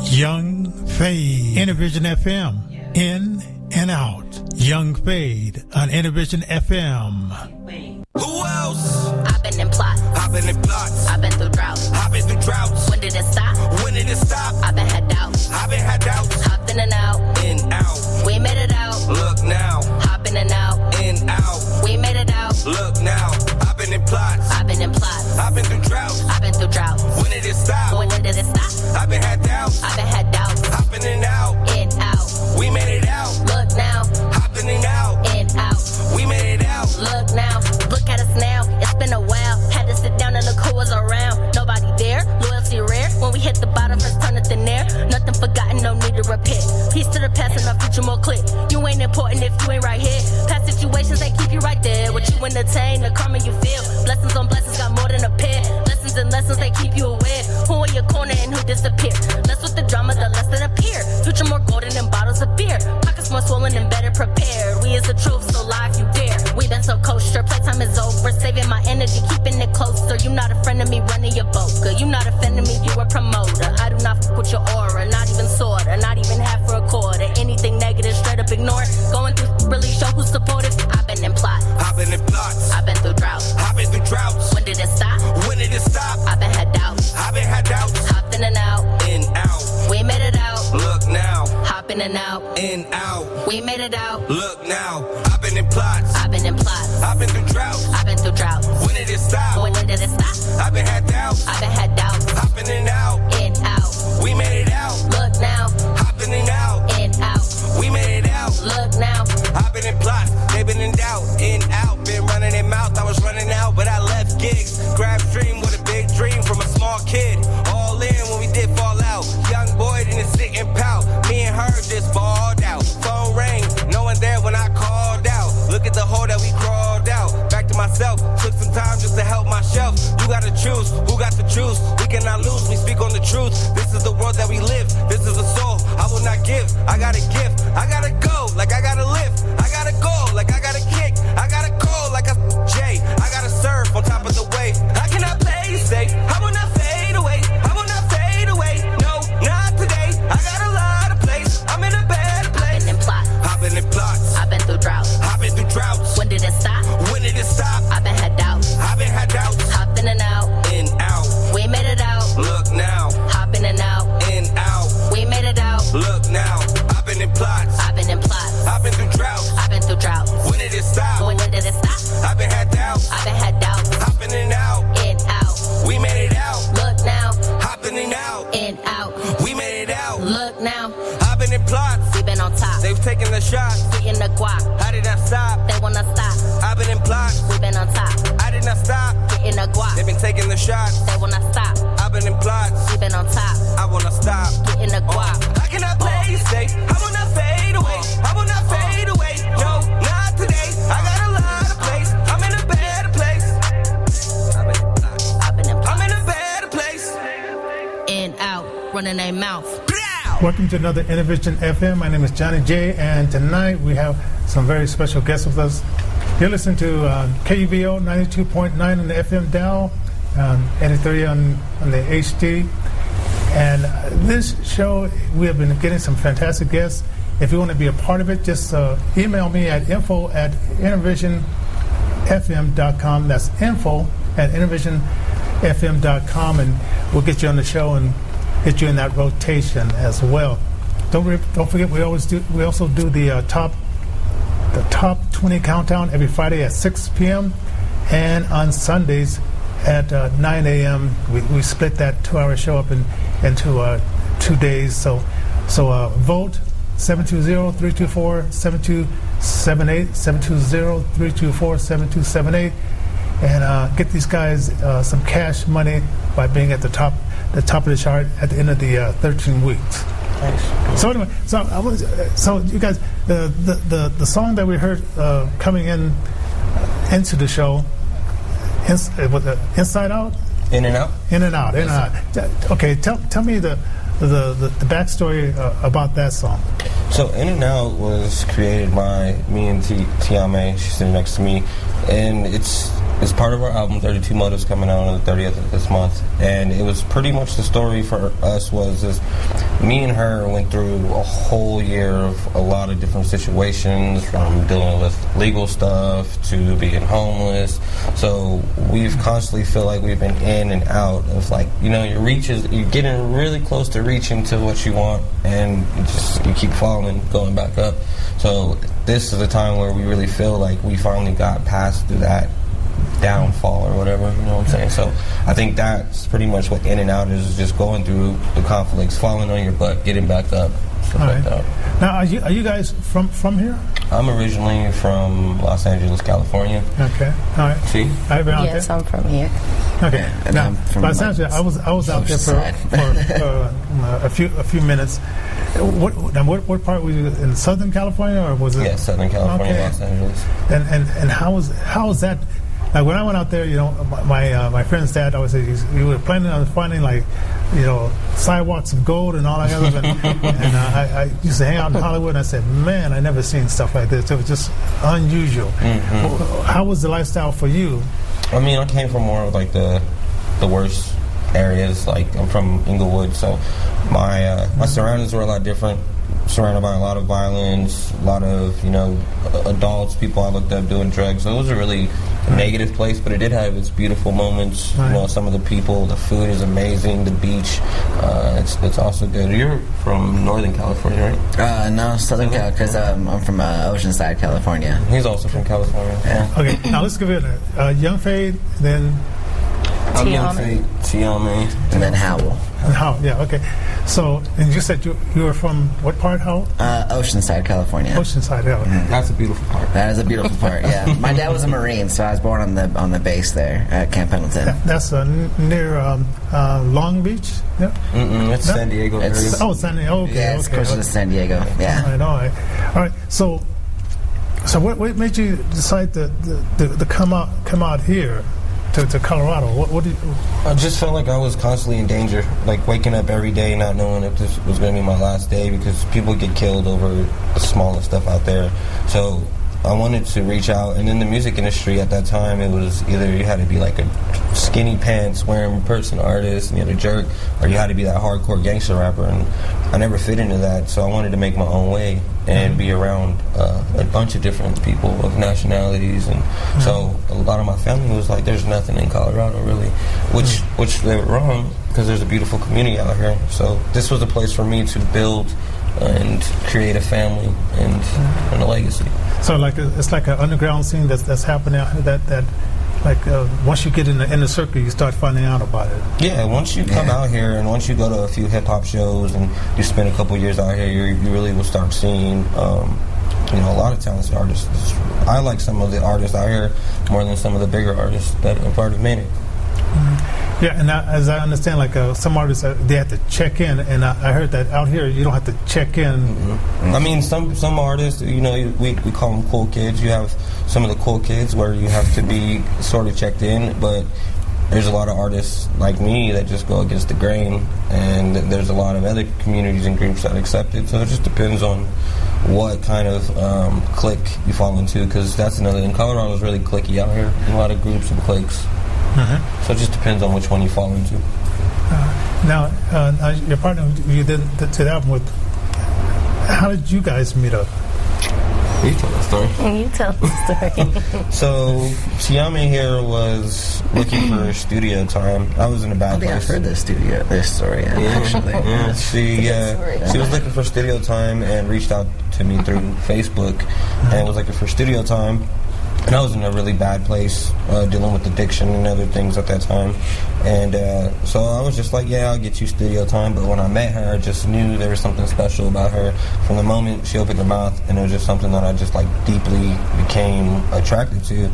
Young Fait, Innervision FM, in and out. Young Fait on Innervision FM. Who else? I've been in plots. I've been in plots. I've been through droughts. I've been through droughts. When did it stop? When did it stop? I've been had doubts. I've been had doubts. Hopped in and out. In, out. We made it out. Look now. Hop in and out. In, out. We made it out. Look now. I've been in plots. I've been in plots. I've been through droughts. I've been through droughts. When did it stop? When did it stop? I've been had doubts. I've been had doubts. Hopping in and out. In, out. We made it out. Look now. Hopping in and out. In, out. We made it out. Look now. Look at us now. It's been a while. Had to sit down and look who was around. Nobody there. Loyalty rare. When we hit the bottom, first turn it in there. Nothing forgotten, no need to repeat. Peace to the past and our future more clear. You ain't important if you ain't right here. Past situations, they keep you right there. What you entertain, the karma you feel. Blessings on blessings got more than a pair. Lessons and lessons, they keep you aware. Who in your corner and who disappear. Less with the drama, the less that appear. Future more golden than bottles of beer. Pockets more swollen and better prepared. We is the truth, so lie if you dare. We been so kosher, playtime is over. Saving my energy, keeping it closer. You not a friend of me, running your boat. Good, you not offending me, you a promoter. I do not fuck with your aura, not even sorta, not even half for a quarter. Anything negative, straight up ignore. Going through really show who's supportive. I've been in plots. I've been in plots. I've been through droughts. I've been through droughts. When did it stop? When did it stop? I've been had doubts. I've been had doubts. Hopped in and out. In, out. We made it out. Look now. Hopping in and out. In, out. We made it out. Look now. I've been in plots. I've been in plots. I've been through droughts. I've been through droughts. When did it stop? When did it stop? I've been had doubts. I've been had doubts. Hopping in and out. In, out. We made it out. Look now. Hopping in and out. In, out. We made it out. Look now. I've been in plots. They've been in doubt. In, out. Been running their mouth. I was running out, but I left gigs. Grab stream with a big dream from a small kid. All in when we did fall out. Young boy didn't sit and pout. Me and her just balled out. Phone rang. No one there when I called out. Look at the hole that we crawled out. Back to myself. Took some time just to help myself. You gotta choose. Who got the juice? We cannot lose. We speak on the truth. This is the world that we live. This is the soul. I will not give. I got a gift. I gotta go like I gotta live. I gotta go like I gotta kick. I gotta call like a J. I gotta surf on top of the wave. I cannot play it safe. I will not fade away. I will not fade away. No, not today. I got a lot of place. I'm in a better place. I've been in plots. I've been in plots. I've been through droughts. I've been through droughts. When did it stop? When did it stop? I've been had doubts. I've been had doubts. Hopped in and out. In, out. We made it out. Look now. Hopping in and out. In, out. We made it out. Look now. I've been in plots. I've been in plots. I've been through droughts. I've been through droughts. When did it stop? When did it stop? I've been had doubts. I've been had doubts. Hopping in and out. In, out. We made it out. Look now. Hopping in and out. In, out. We made it out. Look now. I've been in plots. We been on top. They've taken the shots. Getting the guap. I did not stop. They wanna stop. I've been in plots. We been on top. I did not stop. Getting the guap. They've been taking the shots. They wanna stop. I've been in plots. We been on top. I wanna stop. Getting the guap. I cannot play it safe. I will not fade away. I will not fade away. No, not today. I got a lot of place. I'm in a better place. I've been in plots. I've been in plots. I'm in a better place. In, out. Running their mouth. Welcome to another Innervision FM. My name is Johnnie J, and tonight we have some very special guests with us. You're listening to KUVO 92.9 on the FM dial, 83 on the HD. And this show, we have been getting some fantastic guests. If you want to be a part of it, just email me at info@innervisionfm.com. That's info@innervisionfm.com, and we'll get you on the show and get you in that rotation as well. Don't forget, we also do the top 20 countdown every Friday at 6 p.m. and on Sundays at 9 a.m. We split that 2-hour show up into 2 days. So vote 720-324-7278, 720-324-7278, and get these guys some cash money by being at the top of the chart at the end of the 13 weeks. Thanks. So anyway, so you guys, the song that we heard coming into the show, was it Inside Out? In and Out. In and Out. In and Out. Okay, tell me the backstory about that song. So In and Out was created by me and Tiame. She's sitting next to me, and it's it's part of our album 32 Motives coming out on the 30th of this month, and it was pretty much the story for us was me and her went through a whole year of a lot of different situations, from dealing with legal stuff to being homeless. So we've constantly feel like we've been in and out of, like, you know, you're getting really close to reaching to what you want, and you keep falling and going back up. So this is a time where we really feel like we finally got past through that downfall or whatever, you know what I'm saying? So I think that's pretty much what In and Out is just going through the conflicts, falling on your butt, getting back up, stuff All like right. that. Now, are you guys from here? I'm originally from Los Angeles, California. Okay. All right. See? I've been out Yes, there. I'm from here. Okay. And Now, I'm from Los Angeles, I was out there for a few minutes. What part were you in? Southern California, or was it? Yeah, Southern California, Okay. Los Angeles. And how was that? Like, when I went out there, you know, my friend's dad always said, you were planning on finding, like, you know, sidewalks of gold and all that other stuff. And I used to hang out in Hollywood, and I said, man, I never seen stuff like this. It was just unusual. Mm-hmm. How was the lifestyle for you? I mean, I came from more of like the worst areas. Like, I'm from Inglewood, so my surroundings were a lot different. Surrounded by a lot of violence, a lot of, you know, adults, people I looked up doing drugs. So it was a really negative place, but it did have its beautiful moments. Right. You know, some of the people, the food is amazing, the beach, it's also good. You're from Northern California, right? No, Southern Cal, because I'm from Oceanside, California. He's also from California. Yeah. Okay, now let's give it a Young Fait, then I'm Young Tiame. Fait, Tiame. And then Howell. How? Yeah, okay. So, and you said you were from what part, How? Oceanside, California. Oceanside, yeah. That's a beautiful part. That is a beautiful part, yeah. My dad was a Marine, so I was born on the base there at Camp Pendleton. That's near Long Beach? Yeah. It's San Diego area. It's- Oh, San Diego. Okay, Yeah, it's okay. closer to San Diego. Yeah. All right. So what made you decide to come out here to Colorado? What did you, I just felt like I was constantly in danger, like waking up every day not knowing if this was going to be my last day, because people get killed over the smallest stuff out there. So I wanted to reach out, and in the music industry at that time, it was either you had to be like a skinny pants wearing person artist and you had a jerk, or you had to be that hardcore gangster rapper, and I never fit into that. So I wanted to make my own way and be around a bunch of different people of nationalities, and so a lot of my family was like, "There's nothing in Colorado really," which they were wrong, because there's a beautiful community out here. So this was a place for me to build and create a family and a legacy. so like it's like an underground scene that's happening out here that like once you get in the inner circle, you start finding out about it. Yeah, once you come out here and once you go to a few hip hop shows and you spend a couple years out here, you really will start seeing, you know, a lot of talented artists. I like some of the artists out here more than some of the bigger artists that have already made it. Yeah, and as I understand, like some artists, they have to check in, and I heard that out here you don't have to check in. I mean, some artists, you know, we call them cool kids. You have some of the cool kids where you have to be sort of checked in, but there's a lot of artists like me that just go against the grain, and there's a lot of other communities and groups that accept it. So it just depends on what kind of clique you fall into, because that's another thing. Colorado is really cliquey out here, a lot of groups and cliques. So it just depends on which one you fall into. Now, your partner you did the album with, how did you guys meet up? You tell that story. You tell the story. So Tiame here was looking for studio time. I was in a bad I think I've place. heard this story, actually. Yeah, she was looking for studio time and reached out to me through Facebook and was looking for studio time. And I was in a really bad place, dealing with addiction and other things at that time. And so I was just like, yeah, I'll get you studio time. But when I met her, I just knew there was something special about her. From the moment she opened her mouth, and it was just something that I just like deeply became attracted to.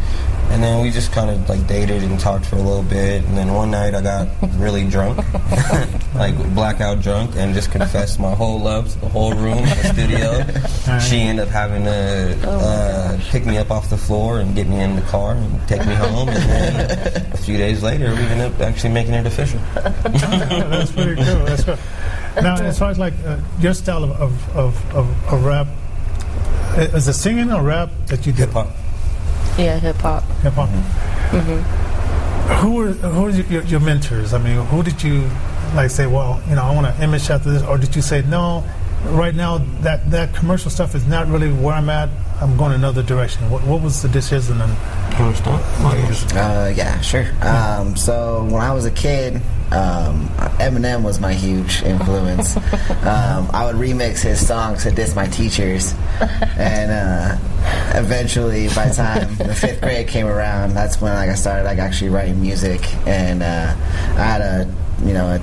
And then we just kind of like dated and talked for a little bit. And then one night I got really drunk, like blackout drunk, and just confessed my whole love to the whole room in the studio. She ended up having to pick me up off the floor and get me in the car and take me home. And then a few days later, we ended up actually making it official. That's pretty cool. That's cool. Now, as far as like your style of rap, is it singing or rap that you did? Hip hop. Yeah, hip hop. Hip hop. Who were your mentors? I mean, who did you like say, well, I want to image after this, or did you say, no, right now that commercial stuff is not really where I'm at. I'm going another direction. What was the decision? And yeah, sure. So when I was a kid, Eminem was my huge influence. I would remix his songs to diss my teachers, and eventually, by the time the 5th grade came around, that's when I started actually writing music. And I had a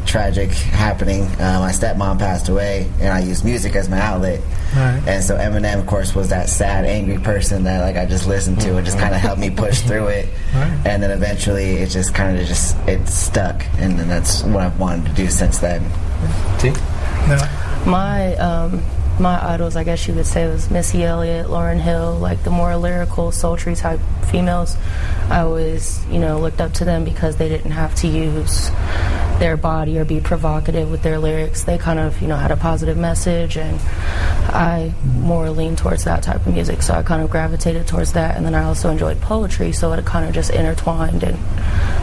tragic happening. My stepmom passed away, and I used music as my outlet. Right. And so Eminem, of course, was that sad, angry person that I just listened to and just kind of helped me push through it. Right. And then eventually, it just kind of it stuck, and then that's what I've wanted to do since then. My idols, I guess you could say, was Missy Elliott, Lauryn Hill, like the more lyrical, sultry type females. I always, looked up to them because they didn't have to use their body or be provocative with their lyrics. They kind of, had a positive message, and I more leaned towards that type of music, so I kind of gravitated towards that. And then I also enjoyed poetry, so it kind of just intertwined and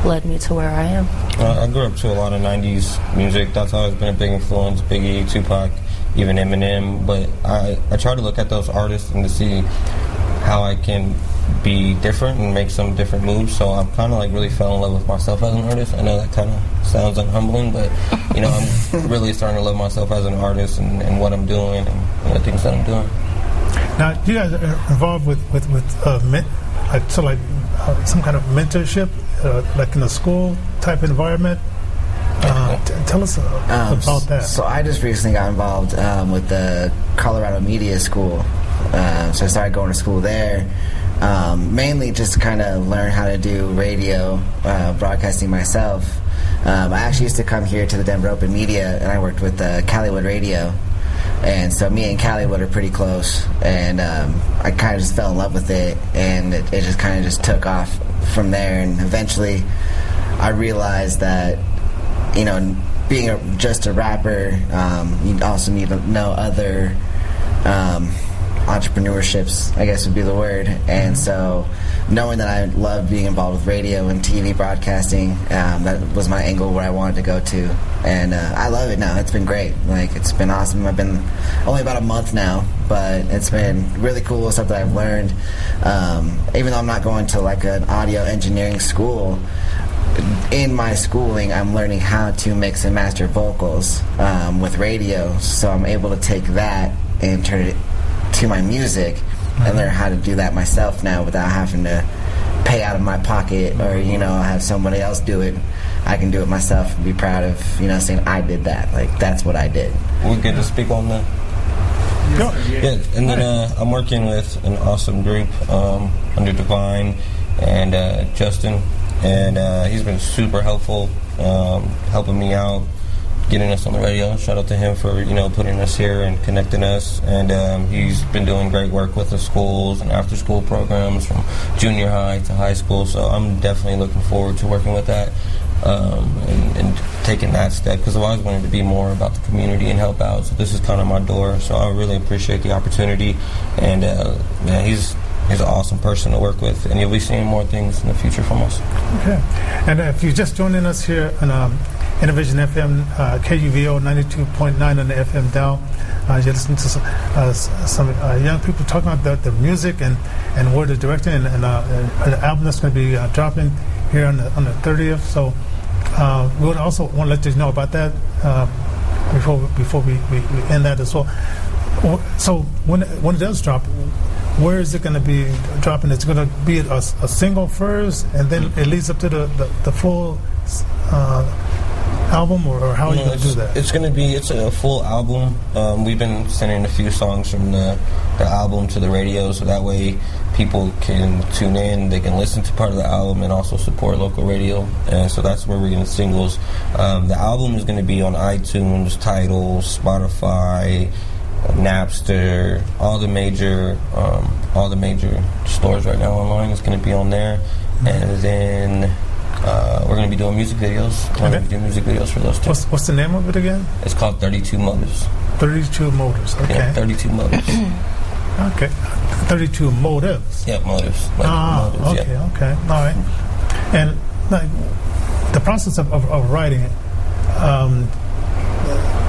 led me to where I am. I grew up to a lot of 90s music. That's always been a big influence. Biggie, Tupac, even Eminem. But I try to look at those artists and to see how I can be different and make some different moves. So I'm kind of really fell in love with myself as an artist. I know that kind of sounds unhumbling, but I'm really starting to love myself as an artist and what I'm doing and the things that I'm doing. Now, you guys are involved with some kind of mentorship, like in a school type environment. Tell us about that. So I just recently got involved with the Colorado Media School. So I started going to school there, mainly just to kind of learn how to do radio broadcasting myself. I actually used to come here to the Denver Open Media, and I worked with Caliwood Radio. And so me and Caliwood are pretty close, and I kind of just fell in love with it, and it just kind of just took off from there. And eventually I realized that, being just a rapper, you also need to know other entrepreneurships, I guess would be the word. And so knowing that I loved being involved with radio and TV broadcasting, that was my angle where I wanted to go to. And I love it now. It's been great. It's been awesome. I've been only about a month now, but it's been really cool stuff that I've learned. Even though I'm not going to an audio engineering school, in my schooling, I'm learning how to mix and master vocals with radio. So I'm able to take that and turn it to my music and learn how to do that myself now without having to pay out of my pocket or have somebody else do it. I can do it myself and be proud of saying I did that. That's what I did. We get to speak on that. Yeah, and then I'm working with an awesome group under Divine and Justin, and he's been super helpful, helping me out, getting us on the radio. Shout out to him for putting us here and connecting us. And he's been doing great work with the schools and after school programs from junior high to high school. So I'm definitely looking forward to working with that and taking that step, because I've always wanted to be more about the community and help out. So this is kind of my door. So I really appreciate the opportunity. And man, he's an awesome person to work with, and you'll be seeing more things in the future from us. Okay. And if you're just joining us here on Innervision FM, KUVO 92.9 on the FM dial, you're listening to some young people talking about the music and where they're directing, and an album that's going to be dropping here on the 30th. So we would also want to let you know about that before we end that as well. So when it does drop, where is it going to be dropping? It's going to be a single first, and then it leads up to the full album, or how are you going to do that? It's a full album. We've been sending a few songs from the album to the radio, so that way people can tune in, they can listen to part of the album and also support local radio. And so that's where we're getting singles. The album is going to be on iTunes, Tidal, Spotify, Napster, all the major stores right now online. Is going to be on there. And then we're going to be doing music videos. We're going to do music videos for those two. What's the name of it again? It's called 32 Motives. 32 Motives. Okay. Yeah, 32 Motives. Okay. 32 Motives. Yeah, Motives. Okay. All right. And like the process of writing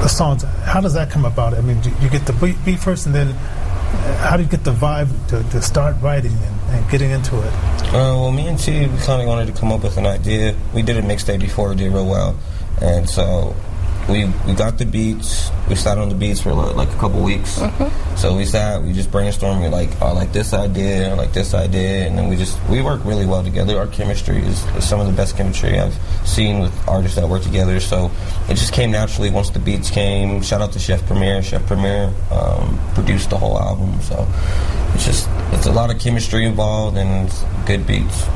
the songs, how does that come about? I mean, do you get the beat first, and then how do you get the vibe to start writing and getting into it? Well, me and T, we kind of wanted to come up with an idea. We did a mixtape before, it did real well. And so we got the beats. We sat on the beats for like a couple weeks. So we just brainstormed. We like, I like this idea, I like this idea, and then we work really well together. Our chemistry is some of the best chemistry I've seen with artists that work together. So it just came naturally once the beats came. Shout out to Chef Premier. Chef Premier produced the whole album. So it's a lot of chemistry involved and it's good beats.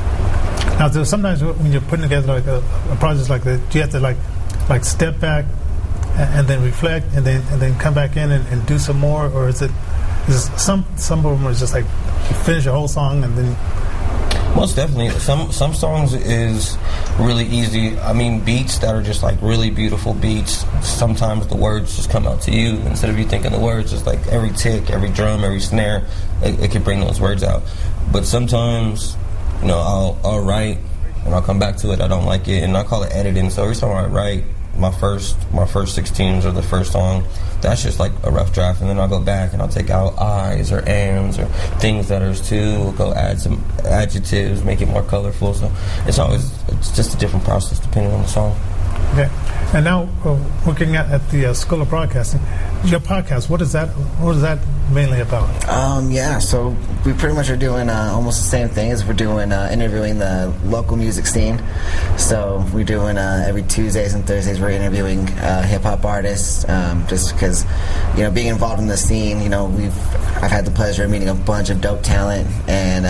Now, sometimes when you're putting together like a project like that, do you have to like step back and then reflect and then come back in and do some more, or is some of them are just like you finish a whole song and then? Most definitely. Some songs is really easy. I mean, beats that are just like really beautiful beats, sometimes the words just come out to you instead of you thinking the words. Just like every tick, every drum, every snare, it can bring those words out. But sometimes, you know, I'll write and I'll come back to it. I don't like it, and I call it editing. So every time I write my first 16s or the first song, that's just like a rough draft, and then I'll go back and I'll take out I's or ands or things that are too. We'll go add some adjectives, make it more colorful. So it's just a different process depending on the song. Okay. And now working at the School of Broadcasting, your podcast, what is that mainly about? So we pretty much are doing almost the same thing as we're doing interviewing the local music scene. So we're doing every Tuesdays and Thursdays we're interviewing hip-hop artists, just because, you know, being involved in the scene, you know, I've had the pleasure of meeting a bunch of dope talent and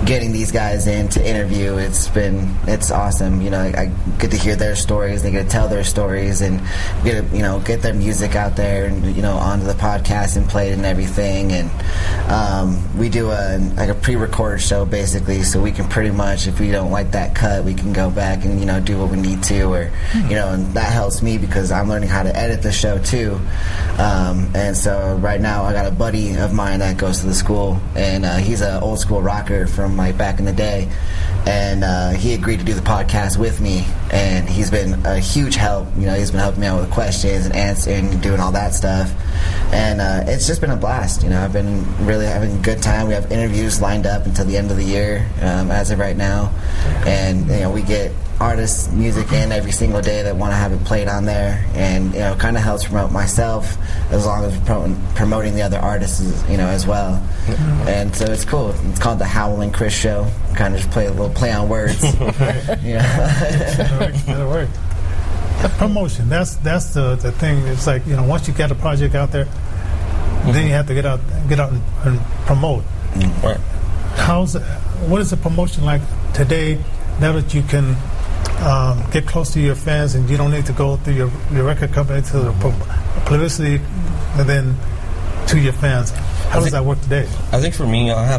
getting these guys in to interview. It's awesome. You know, I get to hear their stories, they get to tell their stories, and get their music out there and, you know, onto the podcast and play it and everything. And we do a pre-recorded show basically, so we can pretty much, if we don't like that cut, we can go back and, you know, do what we need to, or you know, and that helps me because I'm learning how to edit the show too. And so right now I got a buddy of mine that goes to the school, and he's an old school rocker from like back in the day, and he agreed to do the podcast with me, and he's been a huge help. You know, he's been helping me out with questions and answering and doing all that stuff, and it's just been a blast. You know, I've been really having a good time. We have interviews lined up until the end of the year as of right now, and you know, we get artists' music in every single day that want to have it played on there, and you know, kind of helps promote myself as long as promoting the other artists, you know, as well. And so it's cool. It's called the Howlin' Chris Show. Kind of just play a little play on words. That'll work. Promotion. That's the thing. It's like, you know, once you get a project out there, then you have to get out and promote. Right. What is the promotion like today? Now that you can get close to your fans and you don't need to go through your record company to the publicity and then to your fans. How does that work today? I think for me, I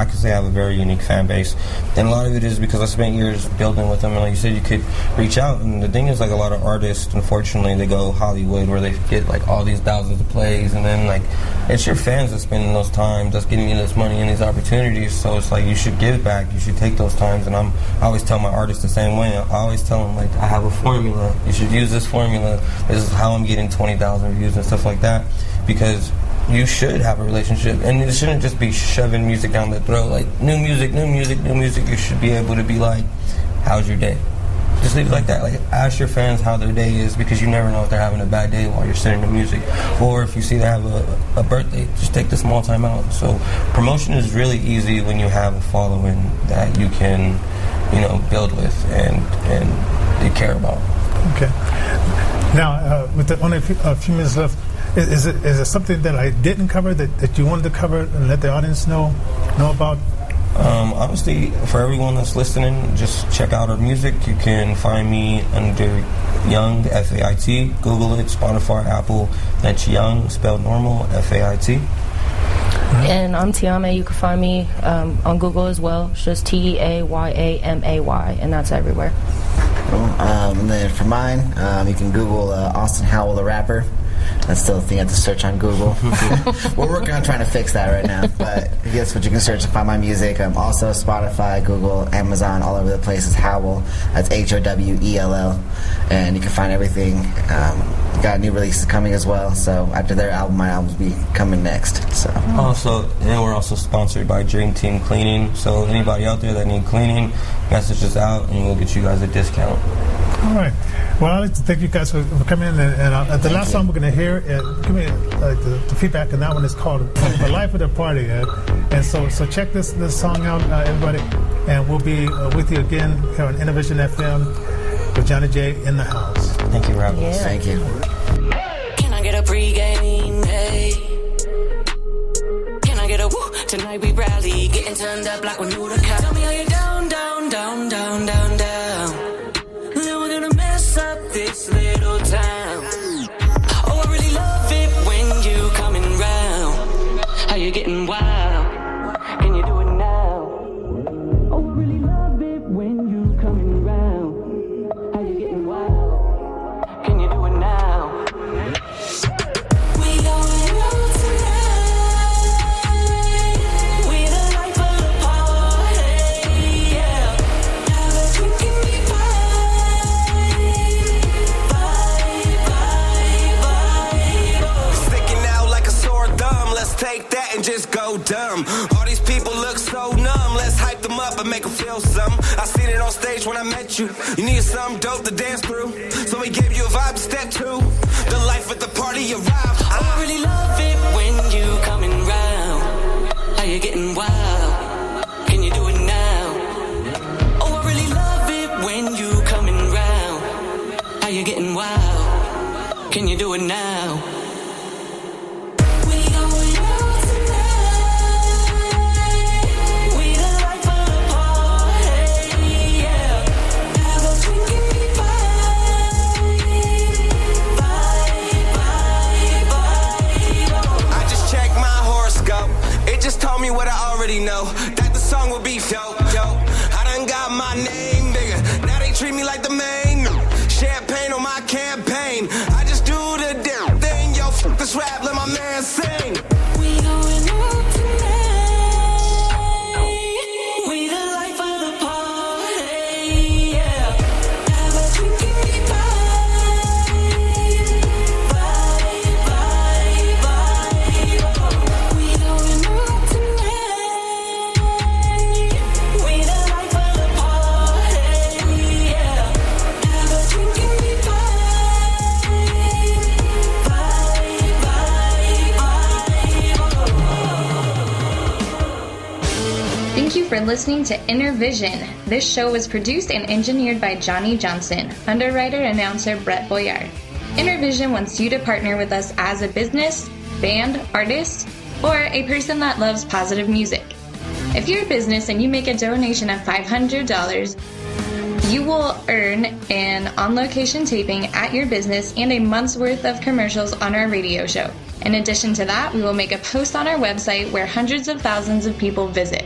can say I have a very unique fan base, and a lot of it is because I spent years building with them. And like you said, you could reach out, and the thing is, like, a lot of artists, unfortunately, they go Hollywood where they get like all these thousands of plays, and then like it's your fans that's spending those times, that's getting you this money and these opportunities. So it's like you should give back, you should take those times. And I always tell my artists the same way. I always tell them, like, I have a formula. You should use this formula. This is how I'm getting 20,000 views and stuff like that, because you should have a relationship, and it shouldn't just be shoving music down the throat, like new music. You should be able to be like, how's your day? Just leave it like that. Like, ask your fans how their day is, because you never know if they're having a bad day while you're sending the music, or if you see they have a birthday, just take the small time out. So promotion is really easy when you have a following that you can, you know, build with and you care about. Okay. Now, with only a few minutes left, is it something that I didn't cover that you wanted to cover and let the audience know about? Honestly, for everyone that's listening, just check out our music. You can find me under Young, Fait. Google it, Spotify, Apple. That's Young, spelled normal, Fait. And I'm Tiame. You can find me on Google as well. It's just TEAYAMAY, and that's everywhere. Cool. And then for mine, you can Google Austin Howell, the rapper. That's still a thing you have to search on Google. We're working on trying to fix that right now, but that's what you can search to find my music. Also Spotify, Google, Amazon, all over the place is Howell. That's Howell, and you can find everything. Got new releases coming as well, so after their album, my album will be coming next. So and we're also sponsored by Dream Team Cleaning, so anybody out there that need cleaning, message us out and we'll get you guys a discount. All right. Well, I'd like to thank you guys for coming in. And the last song we're going to hear, give me the feedback on that one is called "The Life of the Party." And so check this song out, everybody. And we'll be with you again here on Innervision FM with Johnnie J in the house. Thank you, Rebels. Yeah. Thank you. Can I get a pregame? Hey. Can I get a woo? Tonight we rally, getting turned up like we're new to Cal. Tell me how you down, down, down, down, down, down. Then we're gonna mess up this little town. Oh, I really love it when you coming round. How you getting wild? Can you do it now? Oh, I really love it when you coming round. How you getting wild? Can you do it now? We going out tonight. We the life of the party, yeah. Have a drink and be vibe. Sticking out like a sore thumb. Let's take that and just go dumb. All these people look so numb. Let's hype them up and make them feel something. I seen it on stage when I met you. You needed something dope to dance through, so we gave you a vibe to step to. The life at the party arrived. I really love it when you coming round. How you getting wild? Can you do it now? Oh, I really love it when you coming round. How you getting wild? Can you do it now? We going out tonight. We the life of the party, yeah. Have a drink and be I just checked my horoscope. It just told me what I already know, that the song will be dope, yo. I done got my name bigger. Now they treat me like the main. Champagne on my campaign. I just do the damn thing, yo. Fuck this rap, let my man sing. We going out tonight. We the life of the party, yeah. Have a drink and be We going out tonight. We the life of the party, yeah. Have a drink and be Thank you for listening to Innervision. This show was produced and engineered by Johnny Johnson, underwriter announcer Brett Boyard. Innervision wants you to partner with us as a business, band, artist, or a person that loves positive music. If you're a business and you make a donation of $500, you will earn an on-location taping at your business and a month's worth of commercials on our radio show. In addition to that, we will make a post on our website where hundreds of thousands of people visit.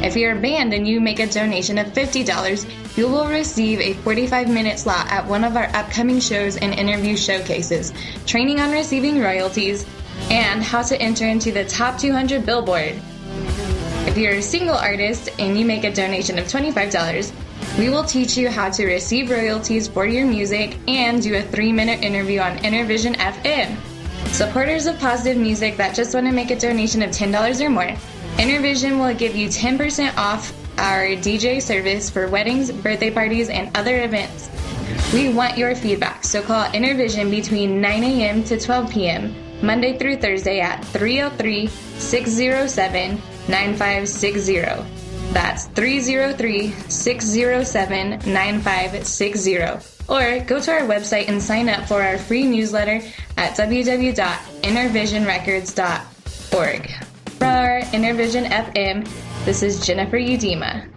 If you're a band and you make a donation of $50, you will receive a 45-minute slot at one of our upcoming shows and interview showcases, training on receiving royalties, and how to enter into the top 200 Billboard. If you're a single artist and you make a donation of $25, we will teach you how to receive royalties for your music and do a 3-minute interview on Innervision FM. Supporters of positive music that just want to make a donation of $10 or more, Innervision will give you 10% off our DJ service for weddings, birthday parties, and other events. We want your feedback, so call Innervision between 9 a.m. to 12 p.m., Monday through Thursday at 303-607-9560. That's 303-607-9560. Or go to our website and sign up for our free newsletter at www.innervisionrecords.org. For our Innervision FM, this is Jennifer Udema.